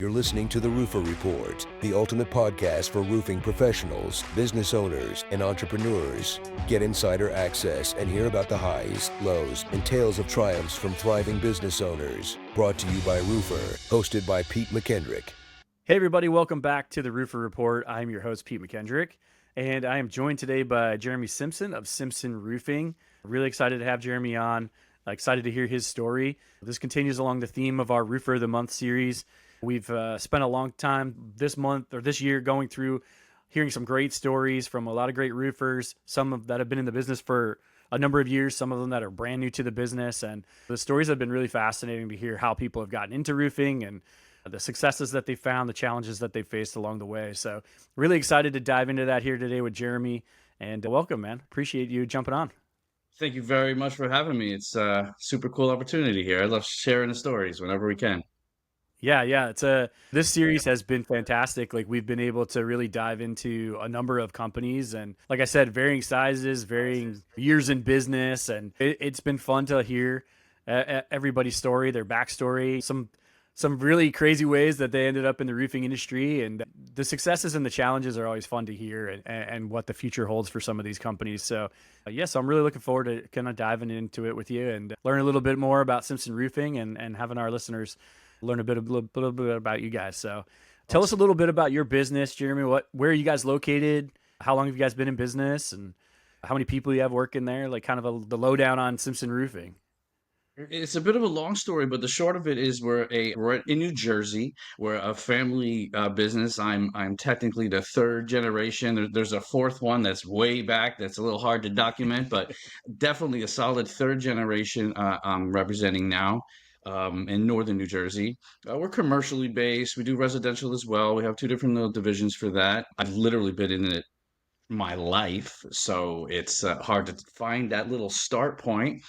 You're listening to the Roofr Report, the ultimate podcast for roofing professionals, business owners, and entrepreneurs. Get insider access and hear about the highs, lows, and tales of triumphs from thriving business owners. Brought to you by Roofr, hosted by Pete McKendrick. Hey everybody, welcome back to the Roofr Report. I'm your host, Pete McKendrick, and I am joined today by Jeremy Simpson of Simpson Roofing. Really excited to have Jeremy on. Excited to hear his story. This continues along the theme of our Roofer of the Month series. We've spent a long time this month or this year going through hearing some great stories from a lot of great roofers, that have been in the business for a number of years, some of them that are brand new to the business. And the stories have been really fascinating to hear how people have gotten into roofing and the successes that they found, the challenges that they faced along the way. So really excited to dive into that here today with Jeremy. And welcome, man. Appreciate you jumping on. Thank you very much for having me. It's a super cool opportunity here. I love sharing the stories whenever we can. Yeah. This series has been fantastic. Like we've been able to really dive into a number of companies and like I said, varying sizes, varying years in business. And it's been fun to hear everybody's story, their backstory, some really crazy ways that they ended up in the roofing industry, and the successes and the challenges are always fun to hear, and what the future holds for some of these companies. So yes, I'm really looking forward to kind of diving into it with you and learn a little bit more about Simpson Roofing and having our listeners learn a little bit about you guys. So tell us a Awesome. little bit about your business, Jeremy. Where are you guys located? How long have you guys been in business, and how many people you have working there? Like kind of the lowdown on Simpson Roofing. It's a bit of a long story, but the short of it is we're in New Jersey. We're a family business. I'm technically the third generation. There's a fourth one that's way back that's a little hard to document, but definitely a solid third generation I'm representing now in northern New Jersey. We're commercially based. We do residential as well. We have two different little divisions for that. I've literally been in it my life, so it's hard to find that little start point.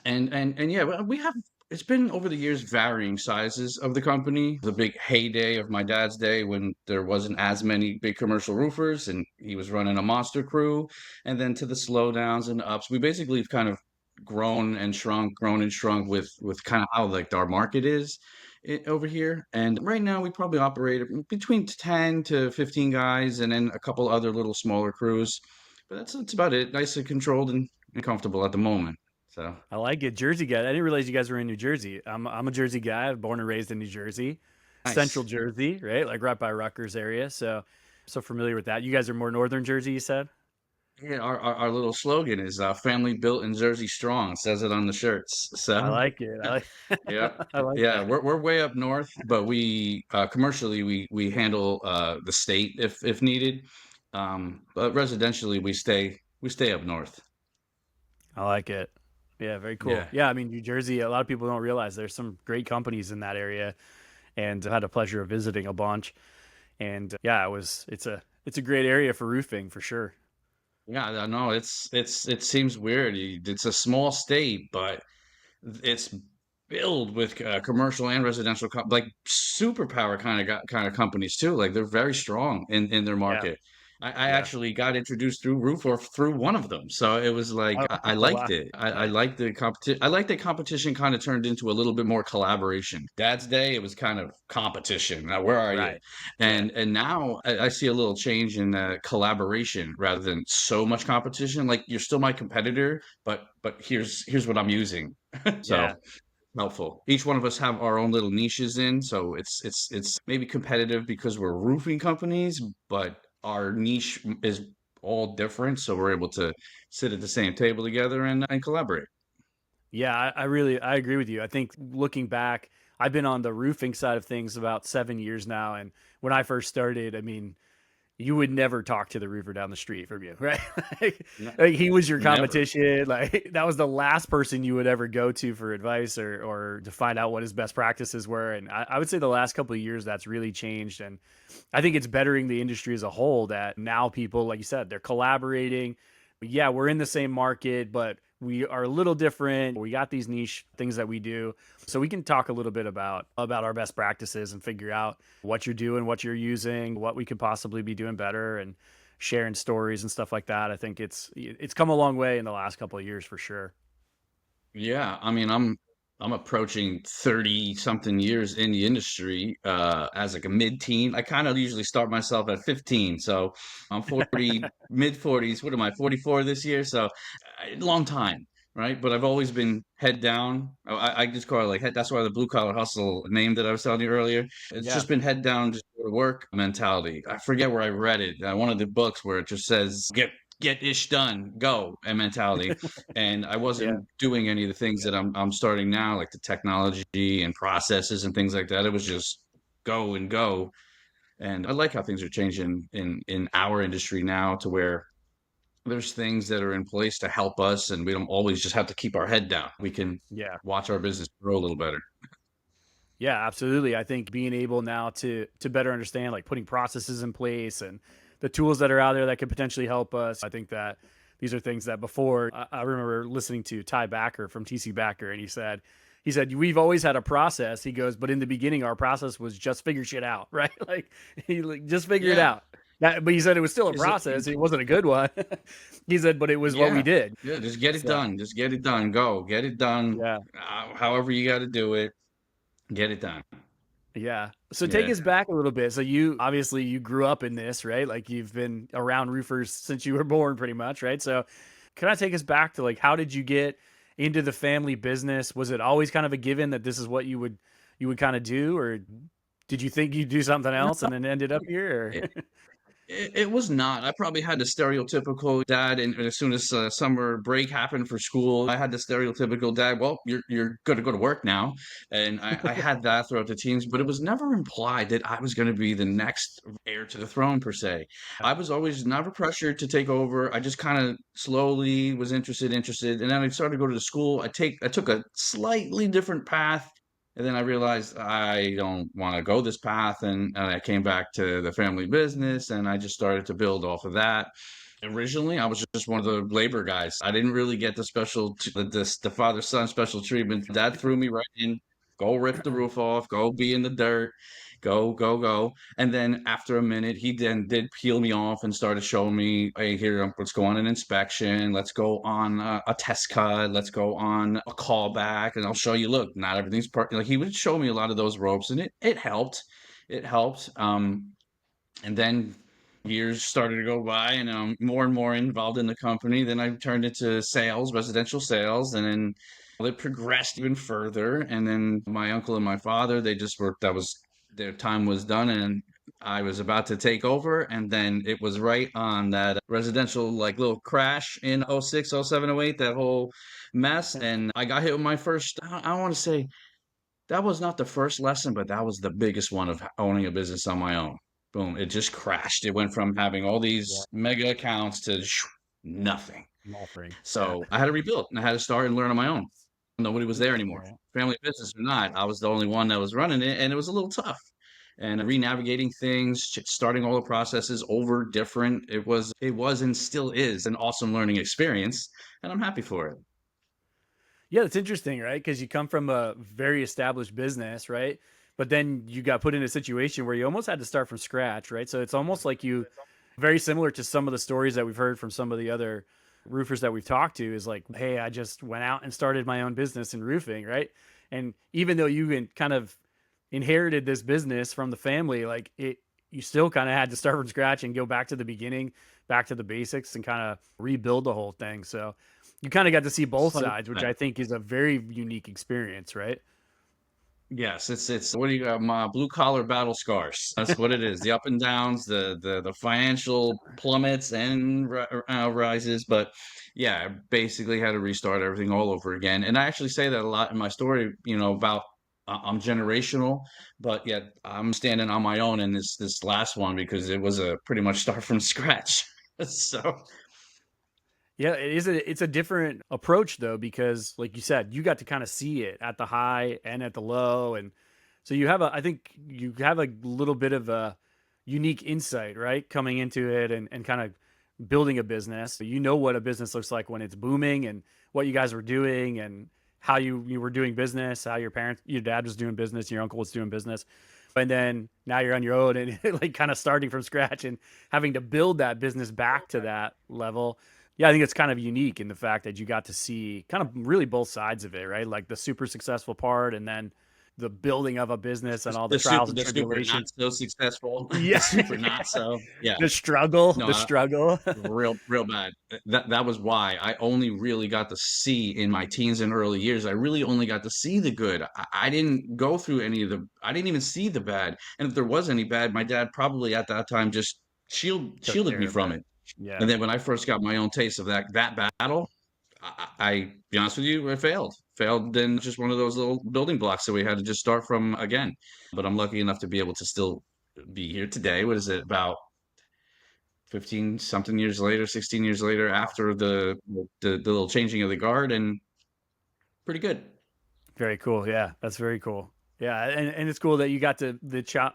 And yeah, we have. It's been over the years varying sizes of the company. The big heyday of my dad's day when there wasn't as many big commercial roofers and he was running a monster crew, and then to the slowdowns and ups. We basically have kind of grown and shrunk with kind of how like our market is over here. And right now we probably operate between 10 to 15 guys and then a couple other little smaller crews. But that's about it. Nice and controlled and comfortable at the moment. So I like it. Jersey guy. I didn't realize you guys were in New Jersey. I'm a Jersey guy, born and raised in New Jersey, Central nice. Jersey, right? Like right by Rutgers area. So familiar with that. You guys are more Northern Jersey, you said? Yeah, our little slogan is "Family built in Jersey strong." Says it on the shirts. I So like it. yeah, I like yeah, that. we're way up north, but we commercially we handle the state if needed. But residentially we stay up north. I like it. Yeah, very cool. Yeah. Yeah, I mean New Jersey, a lot of people don't realize there's some great companies in that area, and I had the pleasure of visiting a bunch. And yeah, it's a great area for roofing for sure. Yeah, I know it seems weird. It's a small state, but it's filled with commercial and residential like superpower kind of companies too. Like they're very strong in their Yeah, market. I yeah. actually got introduced through Roof or through one of them, so it was like Oh, I oh, liked wow. it. I liked the competition. I liked the competition kind of turned into a little bit more collaboration. Dad's day, it was kind of competition. Now, where are you? Right. Yeah. And now I see a little change in collaboration rather than so much competition. Like you're still my competitor, but here's what I'm using. Yeah. So helpful. Each one of us have our own little niches in, so it's maybe competitive because we're roofing companies, but our niche is all different, so we're able to sit at the same table together and collaborate. Yeah, I agree with you. I think looking back, I've been on the roofing side of things about 7 years now. And when I first started, I mean, you would never talk to the roofer down the street from you, right? No, Like he was your never. competition. Like that was the last person you would ever go to for advice or to find out what his best practices were. And I would say the last couple of years that's really changed. And I think it's bettering the industry as a whole that now people, like you said, they're collaborating. Yeah, we're in the same market, but we are a little different. We got these niche things that we do. So we can talk a little bit about our best practices and figure out what you're doing, what you're using, what we could possibly be doing better and sharing stories and stuff like that. I think it's come a long way in the last couple of years for sure. Yeah, I mean, I'm I'm approaching 30 something years in the industry as like a mid-teen. I kind of usually start myself at 15. So I'm 40, mid 40s. What am I, 44 this year? So long time, right? But I've always been head down. I just call it like head. That's why the blue collar hustle name that I was telling you earlier. It's Yeah. just been head down, just go to work mentality. I forget where I read it. One of the books where it just says get ish done, go and mentality. And I Yeah. wasn't doing any of the things that I'm starting now, like the technology and processes and things like that. It was just go and go. And I like how things are changing in our industry now to where there's things that are in place to help us, and we don't always just have to keep our head down. We can Yeah. watch our business grow a little better. Yeah, absolutely. I think being able now to better understand like putting processes in place and the tools that are out there that could potentially help us. I think that these are things that before I remember listening to Ty Backer from TC Backer, and he said we've always had a process. He goes, but in the beginning our process was just figure shit out, right? Like he like just figure it Yeah. out. But he said it was still a Is it? process. It wasn't a good one. He said, but it was what we Yeah. did. Yeah. Just get it So done. Just get it done. Go get it done. yeah. However you got to do it, get it done. Yeah. So take Yeah. us back a little bit. So you obviously you grew up in this, right? Like you've been around roofers since you were born pretty much, right? So can I take us back to like how did you get into the family business? Was it always kind of a given that this is what you would kind of do, or did you think you'd do something else and then ended up here? Or It was not. I probably had the stereotypical dad, and as soon as summer break happened for school, I had the stereotypical dad. Well, you're going to go to work now, and I had that throughout the teens. But it was never implied that I was going to be the next heir to the throne per se. I was always never pressured to take over. I just kind of slowly was interested, and then I started to go to the school. I took a slightly different path, and then I realized I don't want to go this path, and I came back to the family business, and I just started to build off of that. Originally, I was just one of the labor guys. I didn't really get the the father son special treatment. Dad threw me right in. Go rip the roof off. Go be in the dirt. Go. And then after a minute, he then did peel me off and started showing me, hey, here, let's go on an inspection. Let's go on a test cut. Let's go on a callback. And I'll show you, look, not everything's perfect. Like he would show me a lot of those ropes, and it helped. It helped. And then years started to go by, and more and more involved in the company. Then I turned into sales, residential sales, and then it progressed even further. And then my uncle and my father, they just were, that was, their time was done, and I was about to take over. And then it was right on that residential like little crash in '06, '07, '08, that whole mess. And I got hit with my first, I want to say, that was not the first lesson, but that was the biggest one of owning a business on my own. Boom, it just crashed. It went from having all yeah, these mega accounts to nothing. offering. Yeah. So I had to rebuild, and I had to start and learn on my own. Nobody was there anymore. Yeah. Family business or not, I was the only one that was running it, and it was a little tough. And re-navigating things, starting all the processes over different. It was and still is an awesome learning experience, and I'm happy for it. Yeah, it's interesting, right? Because you come from a very established business, right? But then you got put in a situation where you almost had to start from scratch, right? So it's almost like you, very similar to some of the stories that we've heard from some of the other roofers that we've talked to, is like, hey, I just went out and started my own business in roofing, right? And even though you kind of inherited this business from the family, like you still kind of had to start from scratch and go back to the beginning, back to the basics, and kind of rebuild the whole thing. So you kind of got to see both sides, which 100%. I think is a very unique experience, right? Yes, it's what do you got? My blue collar battle scars. That's what it is. The up and downs, the financial plummets and rises. But yeah, I basically had to restart everything all over again. And I actually say that a lot in my story. About I'm generational, but yet I'm standing on my own in this last one because it was a pretty much start from scratch. So Yeah, it's a different approach though, because like you said, you got to kind of see it at the high and at the low. And so I think you have a little bit of a unique insight, right? Coming into it and kind of building a business. So you know what a business looks like when it's booming and what you guys were doing and how you were doing business, how your dad was doing business, your uncle was doing business. And then now you're on your own and like kind of starting from scratch and having to build that business back to that level. Yeah, I think it's kind of unique in the fact that you got to see kind of really both sides of it, right? Like the super successful part and then the building of a business and all the trials and The super not tribulations. so successful, the Yeah. super not so. Yeah. The struggle, No, the struggle. real bad. That was why I only really got to see in my teens and early years. I really only got to see the good. I didn't go through any of the. I didn't even see the bad. And if there was any bad, my dad probably at that time just Took shielded me care of from it. it. Yeah. And then when I first got my own taste of that battle, I be honest with you, I failed. Failed in just one of those little building blocks that we had to just start from again. But I'm lucky enough to be able to still be here today. What is it about 15 something years later, 16 years later after the little changing of the guard, and pretty good. Very cool. Yeah, that's very cool. Yeah, and it's cool that you got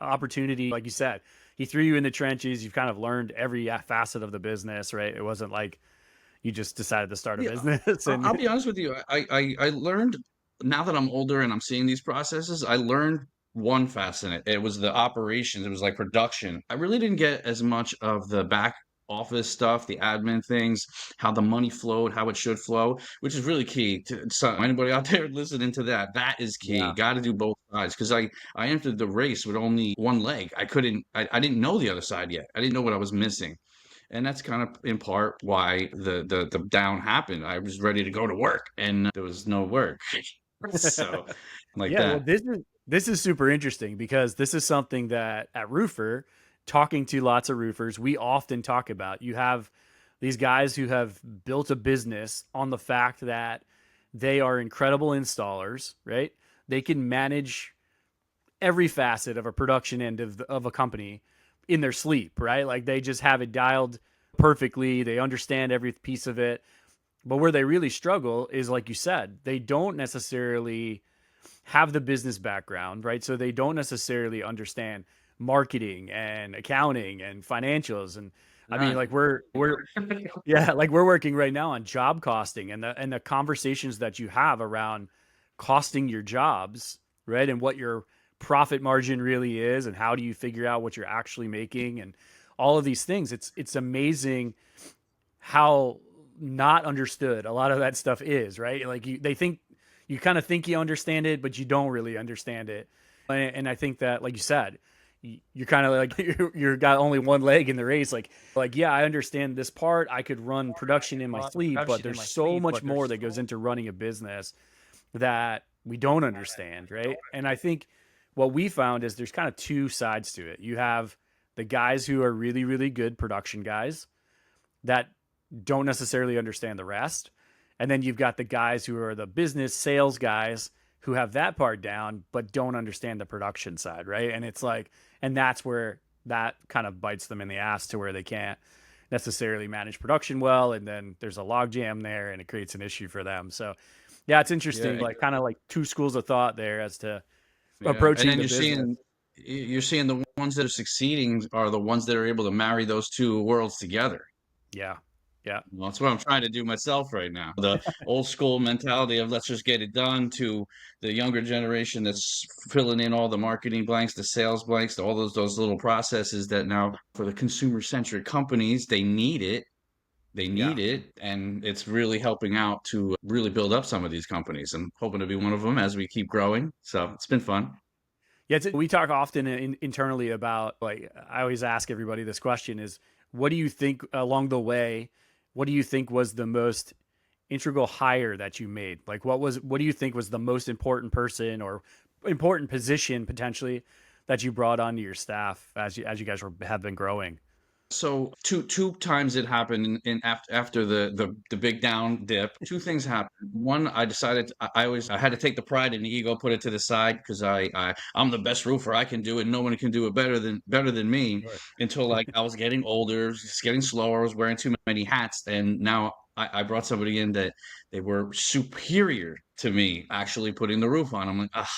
opportunity, like you said. He threw you in the trenches. You've kind of learned every facet of the business, right? It wasn't like you just decided to start a Yeah, business I'll and be honest with you. I learned now that I'm older and I'm seeing these processes. I learned one facet. It was the operations. It was like production. I really didn't get as much of the back office stuff, the admin things, how the money flowed, how it should flow, which is really key. So anybody out there listening to that, that is key. yeah. Got to do both sides because I entered the race with only one leg. I didn't know the other side yet. I didn't know what I was missing. And that's kind of in part why the down happened. I was ready to go to work and there was no work. So like Yeah, well, that. this is super interesting because this is something that at Roofr, talking to lots of roofers, we often talk about. You have these guys who have built a business on the fact that they are incredible installers, right? They can manage every facet of a production end of a company in their sleep, right? Like they just have it dialed perfectly. They understand every piece of it. But where they really struggle is, like you said, they don't necessarily have the business background, right? So they don't necessarily understand marketing and accounting and financials. And I mean, like None. we're yeah, like we're working right now on job costing and the conversations that you have around costing your jobs, right? And what your profit margin really is and how do you figure out what you're actually making and all of these things. It's amazing how not understood a lot of that stuff is, right? Like they think you kind of think you understand it, but you don't really understand it. And I think that, like you said, you're kind of like you're got only one leg in the race. Like yeah, I understand this part. I could run production in my sleep, but there's so much more that goes into running a business that we don't understand, right? And I think what we found is there's kind of two sides to it. You have the guys who are really, really good production guys that don't necessarily understand the rest. And then you've got the guys who are the business sales guys who have that part down, but don't understand the production side, right? And it's like, and that's where that kind of bites them in the ass to where they can't necessarily manage production well. And then there's a log jam there and it creates an issue for them. So, yeah, it's interesting, Yeah. like kind of like two schools of thought there as to Yeah. And approaching then the business. you're seeing the ones that are succeeding are the ones that are able to marry those two worlds together. Yeah. Yeah. Well, that's what I'm trying to do myself right now. The old school mentality of let's just get it done to the younger generation that's filling in all the marketing blanks, the sales blanks, all those little processes that now for the consumer centric companies, they need it. They Yeah. need it. And it's really helping out to really build up some of these companies and hoping to be one of them as we keep growing. So it's been fun. Yeah, we talk often internally about, like, I always ask everybody this question is, what do you think along the way, what do you think was the most integral hire that you made? Like, what do you think was the most important person or important position potentially that you brought onto your staff as you guys have been growing? So two times it happened in after the big down dip. Two things happened. One, I decided I always I had to take the pride and the ego, put it to the side because I'm the best roofer. I can do it. No one can do it better than me. Sure. Until like I was getting older, just getting slower. I was wearing too many hats, and now I brought somebody in that they were superior to me actually putting the roof on. I'm like, ah,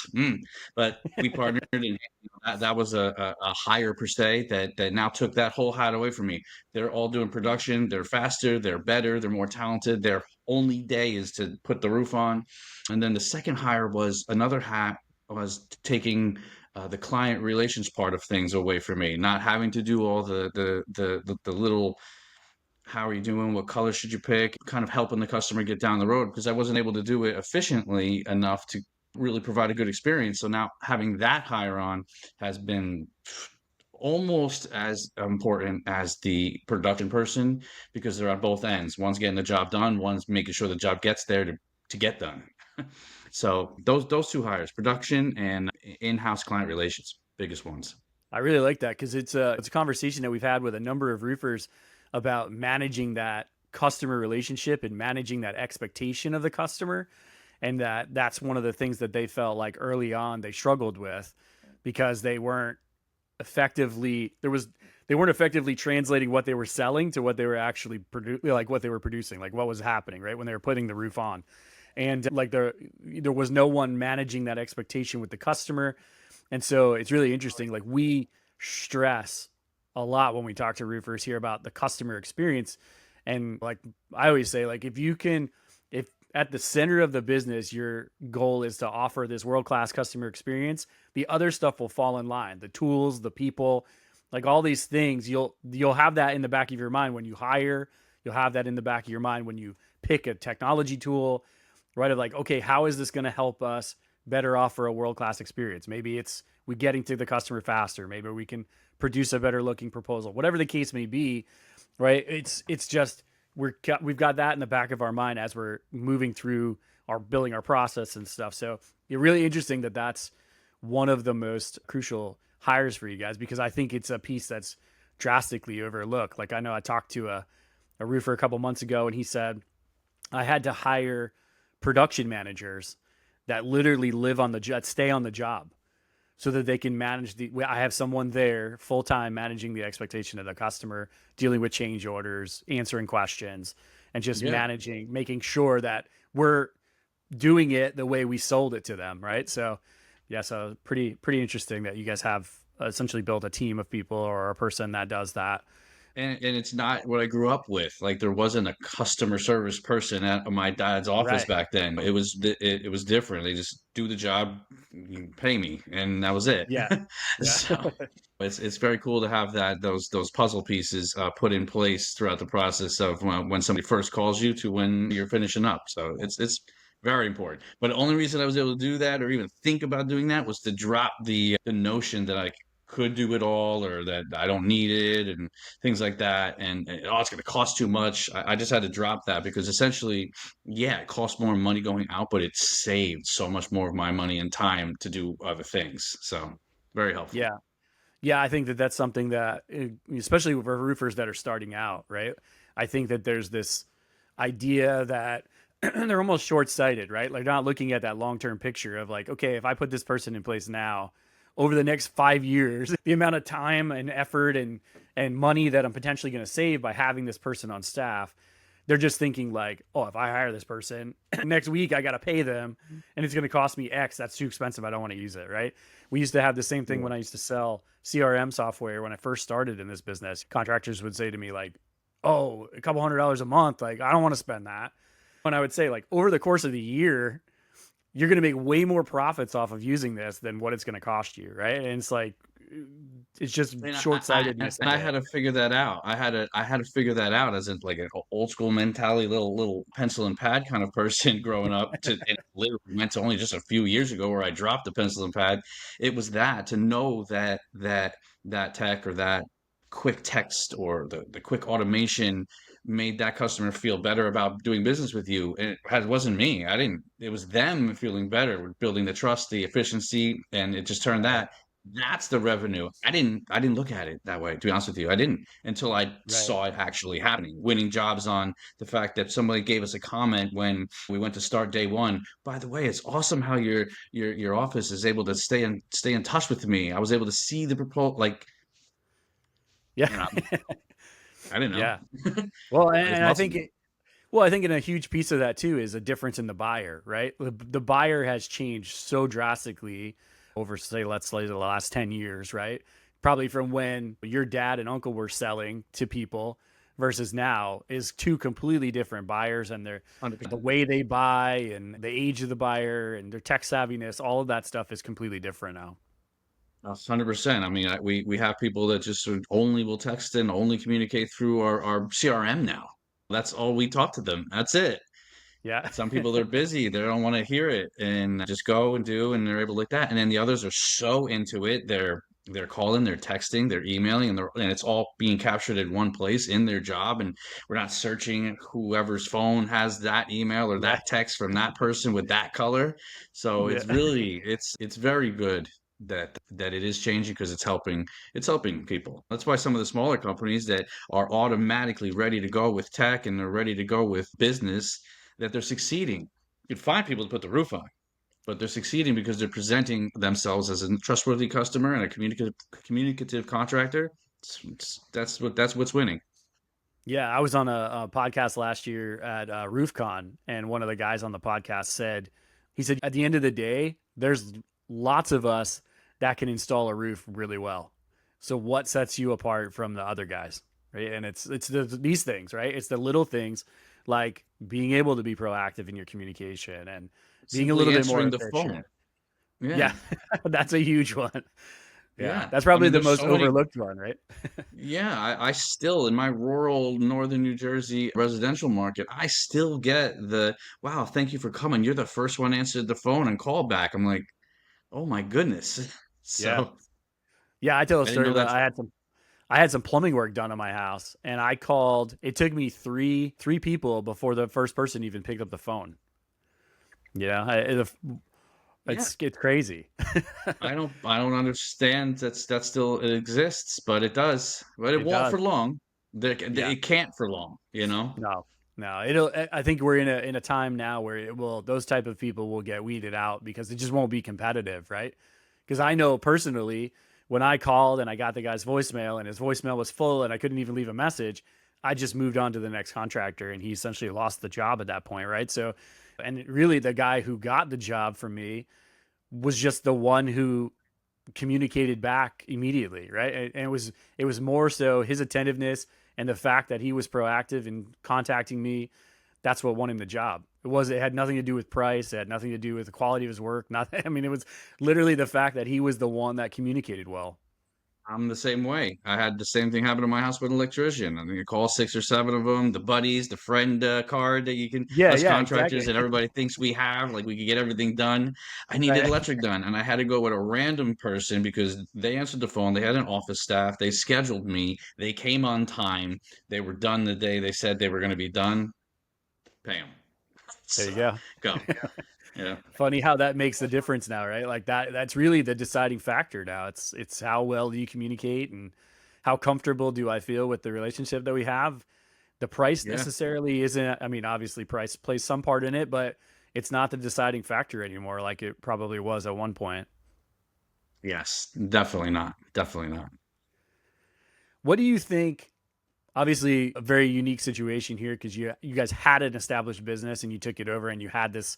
but we partnered and that was a hire per se that now took that whole hat away from me. They're all doing production. They're faster. They're better. They're more talented. Their only day is to put the roof on. And then the second hire was another hat was taking the client relations part of things away from me, not having to do all the little how are you doing? What color should you pick? Kind of helping the customer get down the road because I wasn't able to do it efficiently enough to really provide a good experience. So now having that hire on has been almost as important as the production person because they're on both ends. One's getting the job done, one's making sure the job gets there to get done. So those two hires, production and in-house client relations, biggest ones. I really like that because it's a conversation that we've had with a number of roofers about managing that customer relationship and managing that expectation of the customer, and that's one of the things that they felt like early on they struggled with because they weren't effectively translating what they were selling to what they were actually like what they were producing, like what was happening right when they were putting the roof on, and like there was no one managing that expectation with the customer. And so it's really interesting. Like we stress a lot when we talk to roofers here about the customer experience. And like I always say, like if at the center of the business, your goal is to offer this world-class customer experience, the other stuff will fall in line. The tools, the people, like all these things, you'll have that in the back of your mind when you hire. You'll have that in the back of your mind when you pick a technology tool, right? Of like, okay, how is this going to help us better offer a world-class experience? Maybe it's we getting to the customer faster. Maybe we can produce a better looking proposal, whatever the case may be, right? It's just we've got that in the back of our mind as we're moving through our building our process and stuff. So it's really interesting that that's one of the most crucial hires for you guys, because I think it's a piece that's drastically overlooked. Like I know I talked to a roofer a couple months ago, and he said I had to hire production managers that literally live on the job, stay on the job, so that they can manage I have someone there full time managing the expectation of the customer, dealing with change orders, answering questions, and just Yeah. managing, making sure that we're doing it the way we sold it to them. Right. So yeah, so pretty interesting that you guys have essentially built a team of people or a person that does that. And it's not what I grew up with. Like there wasn't a customer service person at my dad's office Right. back then. It was different. They just do the job, you pay me, and that was it. Yeah. Yeah. So it's very cool to have those puzzle pieces put in place throughout the process of when somebody first calls you to when you're finishing up. So it's very important. But the only reason I was able to do that or even think about doing that was to drop the notion that I could do it all or that I don't need it and things like that. And oh, it's going to cost too much. I just had to drop that because essentially, yeah, it costs more money going out, but it saved so much more of my money and time to do other things. So very helpful. Yeah. Yeah, I think that that's something that, especially for roofers that are starting out, right? I think that there's this idea that they're almost short-sighted, right? Like not looking at that long-term picture of like, okay, if I put this person in place now, over the next 5 years, the amount of time and effort and money that I'm potentially going to save by having this person on staff, they're just thinking like, oh, if I hire this person next week, I got to pay them and it's going to cost me X. That's too expensive. I don't want to use it. Right. We used to have the same thing when I used to sell CRM software. When I first started in this business, contractors would say to me like, oh, a couple $100 a month. Like, I don't want to spend that. And I would say like over the course of the year, you're going to make way more profits off of using this than what it's going to cost you. Right. And it's like, it's just And short-sightedness I of had it. to figure that out. I had to figure that out as in like an old school mentality, little pencil and pad kind of person growing up. To and it literally meant to only just a few years ago where I dropped the pencil and pad. It was that to know that tech or that quick text or the quick automation made that customer feel better about doing business with you. And it wasn't me. I didn't. It was them feeling better, with building the trust, the efficiency, and it just turned Right. that. That's the revenue. I didn't look at it that way, to be honest with you. I didn't until I Right. saw it actually happening. Winning jobs on the fact that somebody gave us a comment when we went to start day one. By the way, it's awesome how your office is able to stay in touch with me. I was able to see the proposal. Like, Yeah. you know, I didn't know. Yeah. Well, But it's and I think awesome. well, I think in a huge piece of that too is a difference in the buyer, right? The buyer has changed so drastically over, say, let's say the last 10 years, right? Probably from when your dad and uncle were selling to people versus now is two completely different buyers, and the 100%. way they buy and the age of the buyer and their tech savviness, all of that stuff is completely different now. 100%. I mean, we have people that just sort of only will text and only communicate through our CRM now. That's all we talk to them. That's it. Yeah. Some people, they're busy, they don't want to hear it, and just go and do, and they're able to like that. And then the others are so into it, they're calling, they're texting, they're emailing, and it's all being captured in one place in their job. And we're not searching whoever's phone has that email or Yeah. that text from that person with that color. So Yeah. it's really it's very good that it is changing, because it's helping people. That's why some of the smaller companies that are automatically ready to go with tech and they're ready to go with business, that they're succeeding. You can find people to put the roof on, but they're succeeding because they're presenting themselves as a trustworthy customer and a communicative contractor. That's what's winning. Yeah, I was on a podcast last year at RoofCon, and one of the guys on the podcast said, he said, at the end of the day, there's lots of us that can install a roof really well. So what sets you apart from the other guys, right? And these things, right? It's the little things like being able to be proactive in your communication and being a Simply little bit more answering the efficient. phone. Yeah. Yeah, that's a huge one. Yeah, Yeah. that's I probably mean, the there's most so many. overlooked one, right? Yeah, I still, in my rural northern New Jersey residential market, I still get the, wow, thank you for coming. You're the first one answered the phone and called back. I'm like, oh my goodness. Yeah. So Yeah, I tell a I didn't story know about that. I had some plumbing work done on my house, and I called. It took me three people before the first person even picked up the phone. Yeah, Yeah. it's crazy. I don't understand that still it exists, but it does. But it It won't does. for long. Yeah. It can't for long, you know? No, no. It'll. I think we're in a time now where it will. Those type of people will get weeded out because it just won't be competitive, right? Because I know personally when I called and I got the guy's voicemail and his voicemail was full and I couldn't even leave a message, I just moved on to the next contractor and he essentially lost the job at that point, right? So, and really the guy who got the job from me was just the one who communicated back immediately, right? And it was more so his attentiveness and the fact that he was proactive in contacting me. That's what won him the job. It had nothing to do with price. It had nothing to do with the quality of his work. Nothing. I mean, it was literally the fact that he was the one that communicated well. I'm the same way. I had the same thing happen to my house with an electrician. I think I call 6 or 7 of them, the buddies, the friend card that you can, Yeah, us yeah, contractors exactly. that everybody thinks we have, like we could get everything done. I needed Right. electric done, and I had to go with a random person because they answered the phone. They had an office staff. They scheduled me. They came on time. They were done the day they said they were going to be done. Pay them. There you So go. go. Yeah. Funny how that makes the difference now, right? Like that's really the deciding factor now. It's how well do you communicate and how comfortable do I feel with the relationship that we have. The price Yeah. necessarily isn't, I mean, obviously price plays some part in it, but it's not the deciding factor anymore like it probably was at one point. Yes. Definitely not. Definitely not. What do you think? Obviously, a very unique situation here because you guys had an established business and you took it over and you had this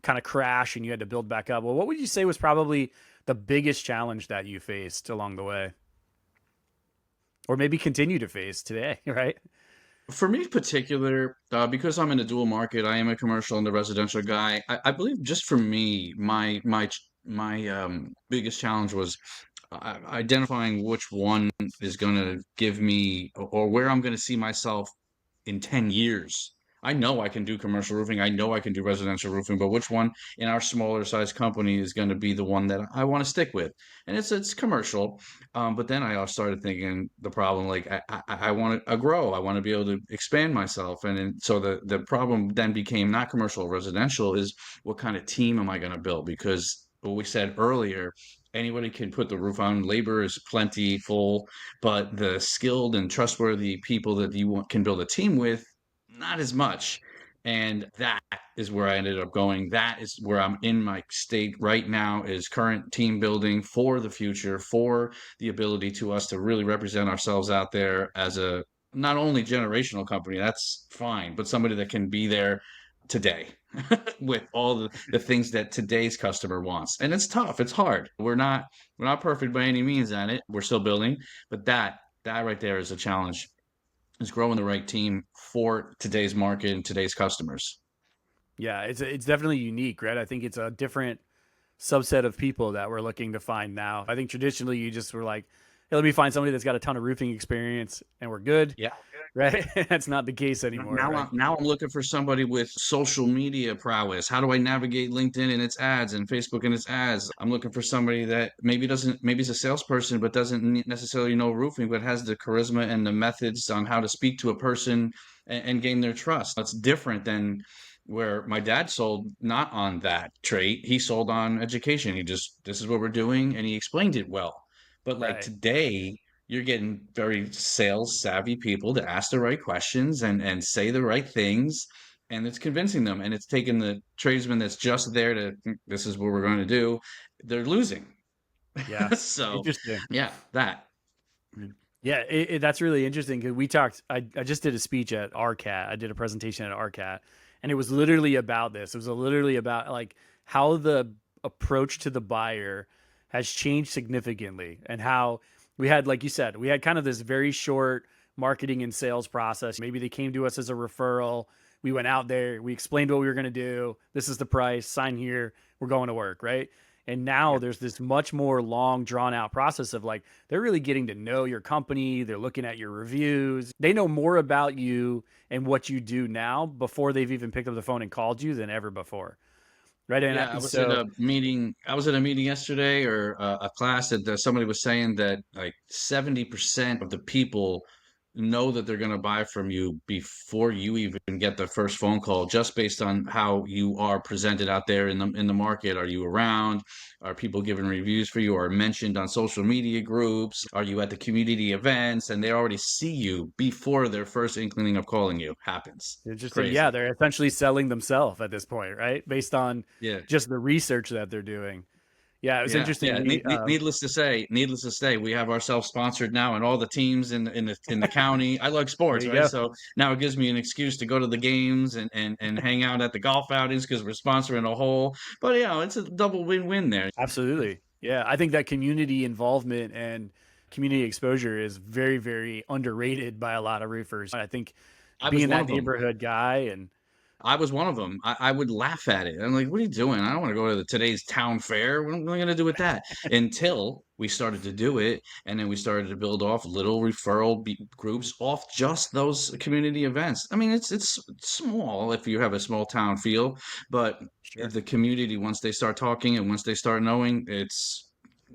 kind of crash and you had to build back up. Well, what would you say was probably the biggest challenge that you faced along the way, or maybe continue to face today? Right? For me, particular, because I'm in a dual market, I am a commercial and a residential guy. I believe just for me, my biggest challenge was identifying which one is going to give me, or where I'm going to see myself in 10 years. I know I can do commercial roofing. I know I can do residential roofing, but which one in our smaller size company is going to be the one that I want to stick with? And it's commercial. But then I also started thinking the problem, like I want to grow. I want to be able to expand myself. And then, so the problem then became not commercial or residential, is what kind of team am I going to build? Because what we said earlier, anybody can put the roof on. Labor is plentiful, but the skilled and trustworthy people that you can build a team with, not as much. And that is where I ended up going. That is where I'm in my state right now, is current team building for the future, for the ability to us to really represent ourselves out there as a not only generational company, that's fine, but somebody that can be there today with all the things that today's customer wants. And it's tough. It's hard. We're not perfect by any means at it. We're still building, but that right there is a challenge, is growing the right team for today's market and today's customers. Yeah, it's definitely unique, right? I think it's a different subset of people that we're looking to find now. I think traditionally you just were like, hey, let me find somebody that's got a ton of roofing experience and we're good, Yeah. right? That's not the case anymore, Now right? I'm looking for somebody with social media prowess. How do I navigate LinkedIn and its ads and Facebook and its ads? I'm looking for somebody that maybe is a salesperson, but doesn't necessarily know roofing, but has the charisma and the methods on how to speak to a person and gain their trust. That's different than where my dad sold not on that trait. He sold on education. This is what we're doing, and he explained it well. But like Right. today, you're getting very sales savvy people to ask the right questions and say the right things, and it's convincing them, and it's taking the tradesman that's just there to this is what we're going to do. They're losing. Yeah. So Interesting. yeah, that. Yeah, that's really interesting because we talked. I just did a speech at RCAT. I did a presentation at RCAT, and it was literally about this. It was literally about like how the approach to the buyer has changed significantly, and how we had, like you said, we had kind of this very short marketing and sales process. Maybe they came to us as a referral. We went out there, we explained what we were going to do. This is the price. Sign here. We're going to work, right? And now Yeah. there's this much more long drawn out process of like, they're really getting to know your company. They're looking at your reviews. They know more about you and what you do now before they've even picked up the phone and called you than ever before. Right. Yeah, I And was at so, a meeting. I was at a meeting yesterday, or a class that somebody was saying that like 70% of the people know that they're going to buy from you before you even get the first phone call, just based on how you are presented out there in the market. Are you around? Are people giving reviews for you? Are mentioned on social media groups? Are you at the community events? And they already see you before their first inkling of calling you happens. It's interesting. Yeah. crazy. They're essentially selling themselves at this point, right? Based on Yeah. just the research that they're doing. Yeah. It was Yeah, interesting. yeah. Needless to say, we have ourselves sponsored now in all the teams in the county. I like There sports, you right? go. So now it gives me an excuse to go to the games and hang out at the golf outings because we're sponsoring a hole. But it's a double win-win there. Absolutely. Yeah. I think that community involvement and community exposure is very, very underrated by a lot of roofers. I think I was being one that of them. neighborhood guy and I was one of them. I would laugh at it. I'm like, "What are you doing? I don't want to go to today's town fair. What am I going to do with that?" Until we started to do it, and then we started to build off little referral groups off just those community events. I mean, it's small if you have a small town feel, but sure. the community, once they start talking and once they start knowing,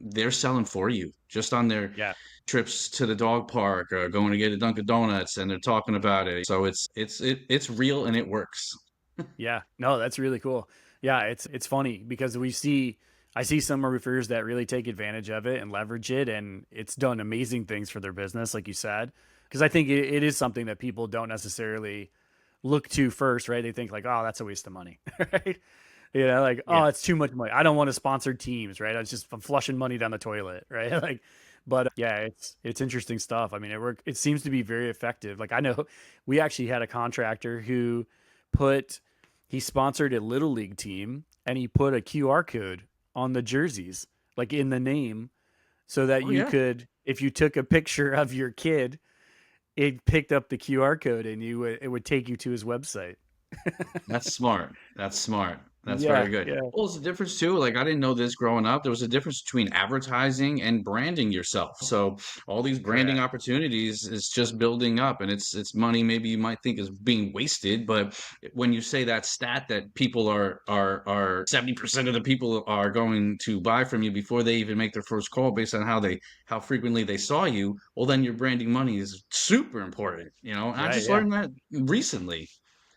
they're selling for you just on their Yeah. trips to the dog park or going to get a Dunkin' Donuts, and they're talking about it. So it's real and it works. Yeah. No, that's really cool. Yeah, it's funny because I see some roofers that really take advantage of it and leverage it, and it's done amazing things for their business, like you said. Because I think it is something that people don't necessarily look to first, right? They think like, oh, that's a waste of money, right? Like, Yeah. oh, it's too much money. I don't want to sponsor teams, right? I'm flushing money down the toilet, right? Like, but yeah, it's interesting stuff. I mean, it seems to be very effective. Like I know we actually had a contractor who put he sponsored a little league team and he put a QR code on the jerseys, like in the name, so that Oh you yeah. could, if you took a picture of your kid, it picked up the QR code and it would take you to his website. That's smart. That's smart. That's Yeah, very good. yeah, Well, there's a difference too. Like I didn't know this growing up. There was a difference between advertising and branding yourself. So all these branding correct. opportunities is just building up, and it's money maybe you might think is being wasted, but when you say that stat that people are 70% of the people are going to buy from you before they even make their first call based on how frequently they saw you, well then your branding money is super important, And I Right. just Yeah. learned that recently.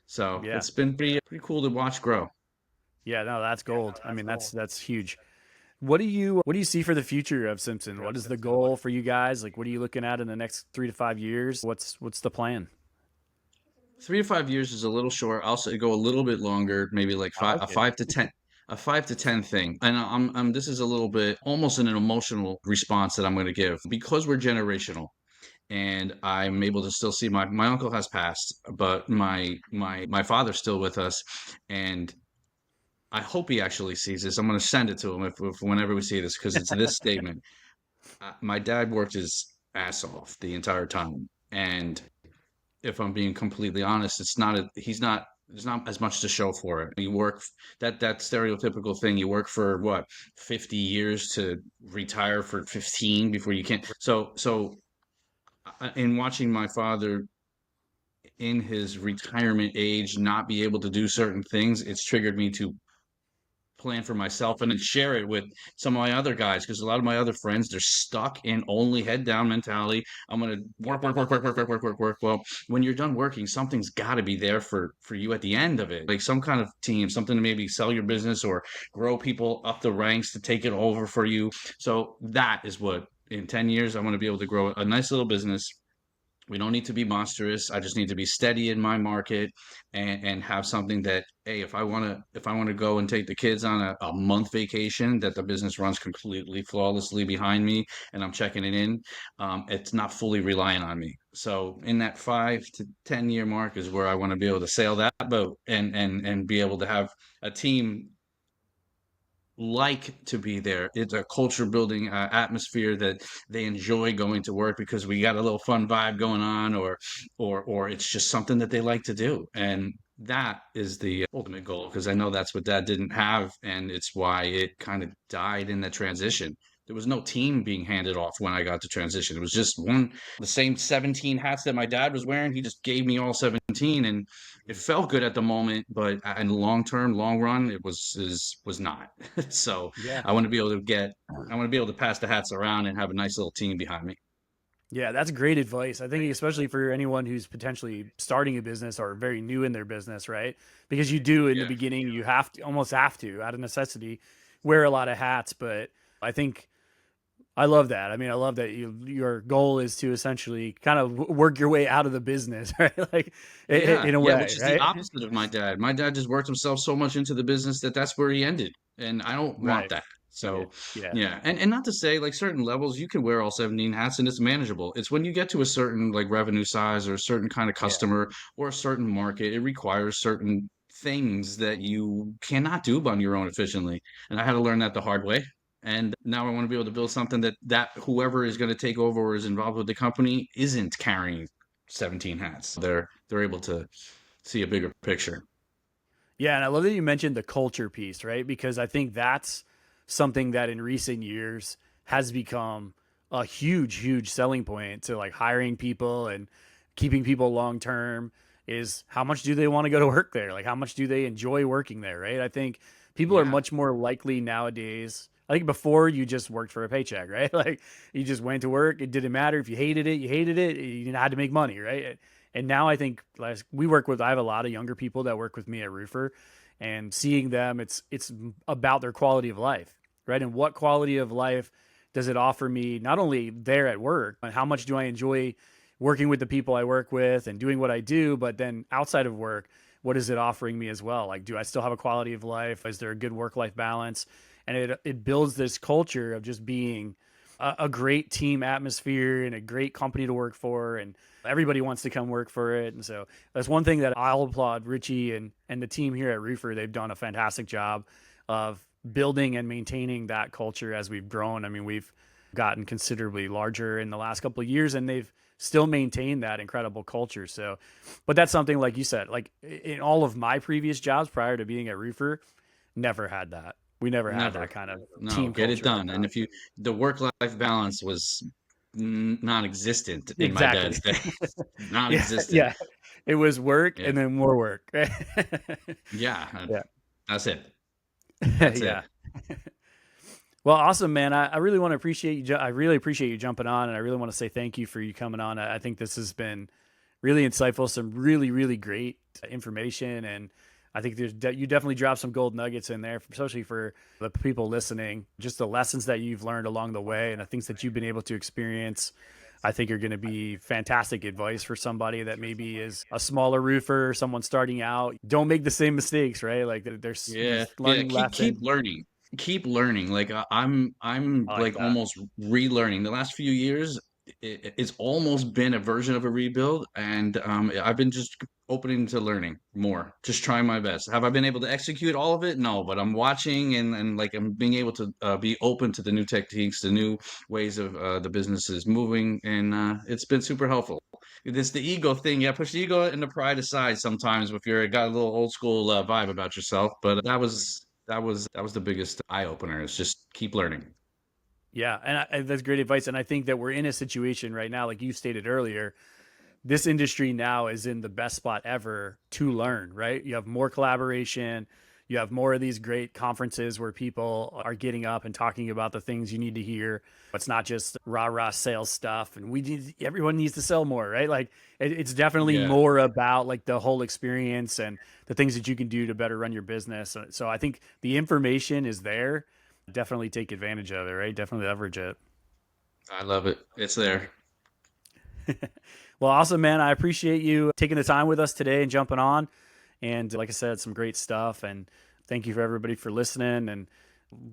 So Yeah. it's been pretty cool to watch grow. Yeah. No, that's gold. I mean, that's huge. What do you see for the future of Simpson? What is the goal for you guys? Like, what are you looking at in the next 3 to 5 years? What's the plan? 3 to 5 years is a little short. I'll say go a little bit longer, maybe like I five, like a it. 5 to 10, a 5 to 10 thing. And this is a little bit almost an emotional response that I'm going to give because we're generational. And I'm able to still see my uncle has passed, but my father's still with us, and I hope he actually sees this. I'm going to send it to him if whenever we see this because it's this statement. My dad worked his ass off the entire time, and if I'm being completely honest, it's not he's not there's not as much to show for it. You work that stereotypical thing. You work for what, 50 years to retire for 15 before you can. So in watching my father in his retirement age not be able to do certain things, it's triggered me to plan for myself and then share it with some of my other guys, because a lot of my other friends, they're stuck in only head down mentality. I'm going to work. Well, when you're done working, something's got to be there for you at the end of it, like some kind of team, something to maybe sell your business or grow people up the ranks to take it over for you. So that is what, in 10 years, I want to be able to grow a nice little business. We don't need to be monstrous. I just need to be steady in my market, and have something that, hey, if I want to go and take the kids on a month vacation, that the business runs completely flawlessly behind me and I'm checking it in. It's not fully reliant on me. So in that 5 to 10 year mark is where I want to be able to sail that boat, and be able to have a team like to be there. It's a culture building atmosphere that they enjoy going to work because we got a little fun vibe going on, or it's just something that they like to do. And that is the ultimate goal, because I know that's what Dad didn't have, and it's why it kind of died in the transition. There was no team being handed off when I got to transition. It was just the same 17 hats that my dad was wearing. He just gave me all 17, and it felt good at the moment, but in the long term, long run, it was not. So Yeah. I want to be able to pass the hats around and have a nice little team behind me. Yeah, that's great advice. I think especially for anyone who's potentially starting a business or very new in their business, right? Because you do in the Yeah. beginning, you almost have to, out of necessity, wear a lot of hats. But I think I love that. I mean, I love that your goal is to essentially kind of work your way out of the business, right? Like Yeah, in a yeah, way, which is the right? opposite of my dad. My dad just worked himself so much into the business that that's where he ended, and I don't want Right. that. Yeah. So, Yeah. yeah, and not to say, like, certain levels you can wear all 17 hats and it's manageable. It's when you get to a certain, like, revenue size or a certain kind of Yeah. customer or a certain market, it requires certain things that you cannot do on your own efficiently. And I had to learn that the hard way. And now I want to be able to build something that whoever is going to take over or is involved with the company isn't carrying 17 hats. They're able to see a bigger picture. Yeah, and I love that you mentioned the culture piece, right? Because I think that's something that in recent years has become a huge, huge selling point to like hiring people and keeping people long term is how much do they want to go to work there? Like how much do they enjoy working there, right? I think people are Yeah. much more likely nowadays. I think before you just worked for a paycheck, right? Like you just went to work. It didn't matter if you hated it, you hated it. You had to make money, right? And now I think like I have a lot of younger people that work with me at Roofr, and seeing them, it's about their quality of life, right? And what quality of life does it offer me, not only there at work, but how much do I enjoy working with the people I work with and doing what I do, but then outside of work, what is it offering me as well? Like, do I still have a quality of life? Is there a good work life balance? And it builds this culture of just being a great team atmosphere and a great company to work for, and everybody wants to come work for it. And so that's one thing that I'll applaud Richie and the team here at Roofr. They've done a fantastic job of building and maintaining that culture as we've grown. I mean, we've gotten considerably larger in the last couple of years, and they've still maintained that incredible culture. So, but that's something like you said, like in all of my previous jobs prior to being at Roofr, never had that. We never had that Never. kind of No, team get it culture like done. And that. if you the work-life balance was non-existent in my Exactly. dad's day. Yeah, Non-existent. yeah. It was work Yeah. and then more work. Yeah. Yeah. That's it. That's it. Yeah. Well, awesome, man. I really want to appreciate you. I really appreciate you jumping on, and I really want to say thank you for you coming on. I think this has been really insightful, some really, really great information, and I think you definitely dropped some gold nuggets in there, especially for the people listening. Just the lessons that you've learned along the way, and the things that you've been able to experience. I think are going to be fantastic advice for somebody that maybe is a smaller roofer, someone starting out. Don't make the same mistakes, right? Like there's Yeah, yeah. learning Keep lessons. learning. Keep learning. Like I'm I like like that. almost relearning. The last few years, it's almost been a version of a rebuild, and I've been just opening to learning more, just trying my best. Have I been able to execute all of it? No, but I'm watching, and like I'm being able to be open to the new techniques, the new ways of the business is moving, and it's been super helpful. It's the ego thing. Yeah, push the ego and the pride aside sometimes if you're got a little old school vibe about yourself. But that was the biggest eye opener. Is just keep learning. Yeah, and that's great advice. And I think that we're in a situation right now, like you stated earlier, this industry now is in the best spot ever to learn, right? You have more collaboration. You have more of these great conferences where people are getting up and talking about the things you need to hear. It's not just rah rah sales stuff, and everyone needs to sell more, right? Like it's definitely Yeah. more about like the whole experience and the things that you can do to better run your business. So I think the information is there. Definitely take advantage of it, right? Definitely leverage it. I love it. It's there. Well, awesome, man. I appreciate you taking the time with us today and jumping on. And like I said, some great stuff. And thank you for everybody for listening. And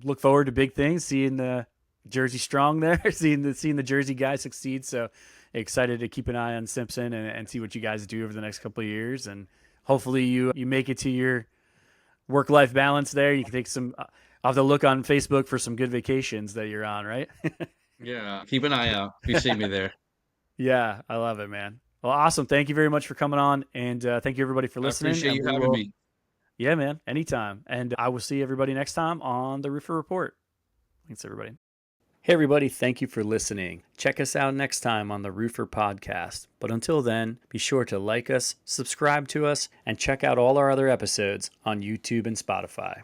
look forward to big things, seeing the Jersey Strong there, seeing the Jersey guy succeed. So excited to keep an eye on Simpson and see what you guys do over the next couple of years. And hopefully you make it to your work-life balance there. You can take some. I'll have to look on Facebook for some good vacations that you're on, right? Yeah. Keep an eye out if you see me there. Yeah, I love it, man. Well, awesome. Thank you very much for coming on, and thank you everybody for I listening. appreciate And you we having will, me. yeah, man, anytime. And I will see everybody next time on the Roofr Report. Thanks, everybody. Hey, everybody. Thank you for listening. Check us out next time on the Roofr Podcast. But until then, be sure to like us, subscribe to us, and check out all our other episodes on YouTube and Spotify.